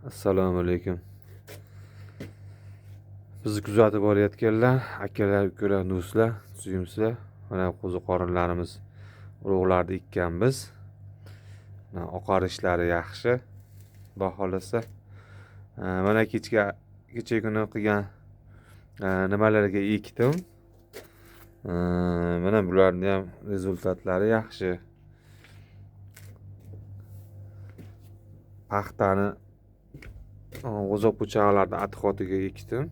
Assalomu alaykum. Bizni kuzatib borayotganlar, akalar, ukalar, do'stlar, suyumsizlar, mana qo'ziqorinlarimiz urug'larni ekkanmiz. Mana oqarishlari yaxshi, xudo xolasa. Mana kecha kuni qilgan nimalarga ekdim. Mana bularning ham rezultatlari yaxshi. Paxtani g'o'zoq po'chaqalarni atxotiga ekdim.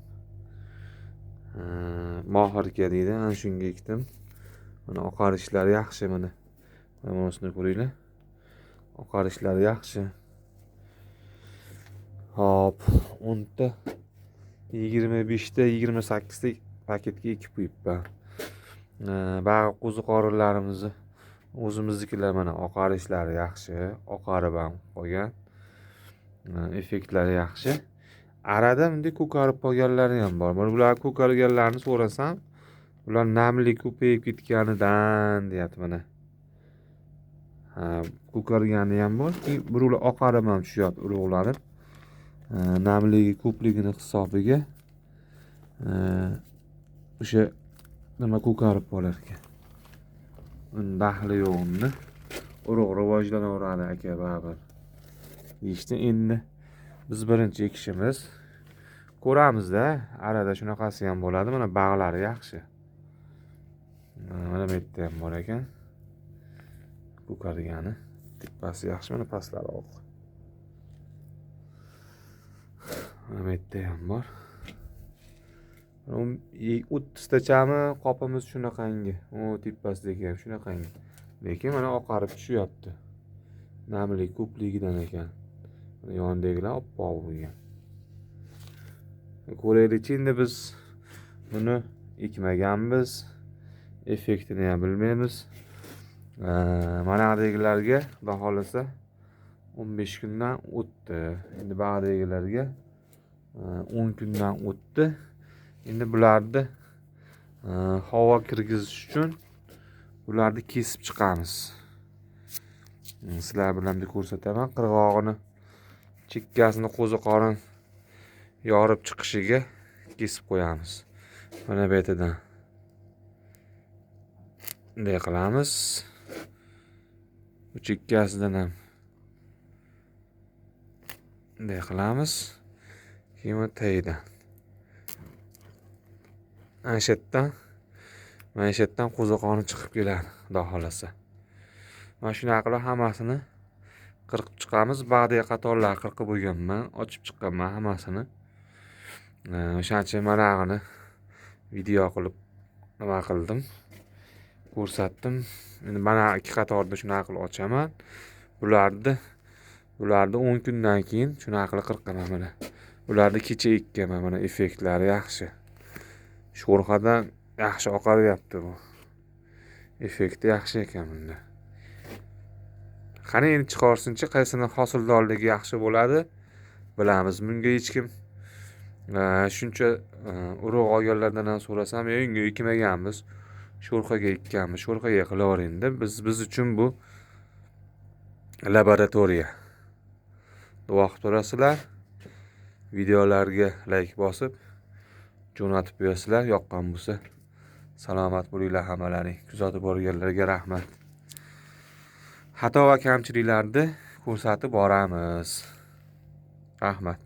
Mohirga deydi, ana shunga ekdim. Mana oqarishlari yaxshi mana. Mana bunisini ko'ringlar. Oqarishlari yaxshi. Hop, 10 ta 25 ta 28 ta paketga ekib qo'yibman. Bag'i qo'ziqorinlarimizni o'zimiznikilar mana oqarishlari yaxshi, oqarib ham qolgan. Effektlari yaxshi. Arada bunday ko'karib qolganlari ham bor. Mana bular ko'karganlarni so'rasam, ular namlik ko'payib ketganidan deyapti mana. Ko'kargani ham bor, birovlar oqarib ham tushyapti urug'lanib. Namligi ko'pligini hisobiga o'sha nima ko'karib qolar ekan. Daxli yo'qni. Urug' rivojlanaveradi aka baribir. Deyishdi. Endi biz birinchi ekishimiz. Ko'ramizda, arada shunaqasi ham bo'ladi. Mana bag'lari yaxshi. Mana bu yerda ham bor ekan. Ko'kargani. Tepasi yaxshi, mana pastlari oq. Mana bu yerda ham bor. 30 tachami qopimiz shunaqangi. O tepasidagi ham shunaqangi. Lekin mana oqarib tushyapti. Namlik ko'pligidan ekan. Yondagilar oppoq bo'lgan. Ko'raylikchi, endi biz buni ekmaganmiz. Effektini ham bilmaymiz. Mana bularga xudo xolasa 15 kundan o'tdi. Endi bularga 10 kundan o'tdi. Endi bularni havo kirgizish uchun bularni kesib chiqamiz. Sizlar bilan ko'rsataman. Qirg'og'ini, chekkasini qo'ziqorin yorib chiqishiga kesib qo'yamiz. Mana bu yerdan bunday qilamiz. Bu chekkasidan ham bunday qilamiz. Keyin tagidan. Mana shu yerdan qo'ziqorin chiqib keladi, xudo xolasa. Mana shunaqa qilib hammasini qirqib chiqamiz. Ba'diga qatorlar qirqib bo'lganman, ochib chiqqanman hammasini. O'shancha marag'ini video qilib nima qildim, ko'rsatdim. Endi mana ikki qatorda shunaqa qilib ochaman. Bularni 10 kundan keyin shunaqa qilib qirqaman mana. Bularni kecha ekkanman, mana effektlari yaxshi. Sho'rxadan yaxshi oqaryapti bu. Effekti yaxshi ekan bunda. Qani endi chiqarsinchi, qaysini hosildorligi yaxshi bo'ladi bilamiz. Bunga hech kim shuncha urug' olganlardan ham so'rasam, "Unga ekmaganmiz, sho'rxaga ekkanmiz, sho'rxaga qilavering" deb biz uchun bu laboratoriya. Duo qilib turasizlar. Videolarga like bosib jo'natib qo'yasizlar. Yoqqan bo'lsa, salomat bo'linglar hammalaring. Kuzatib borganlarga rahmat. Xato va kamchiliklarni ko'rsatib boramiz. Rahmat.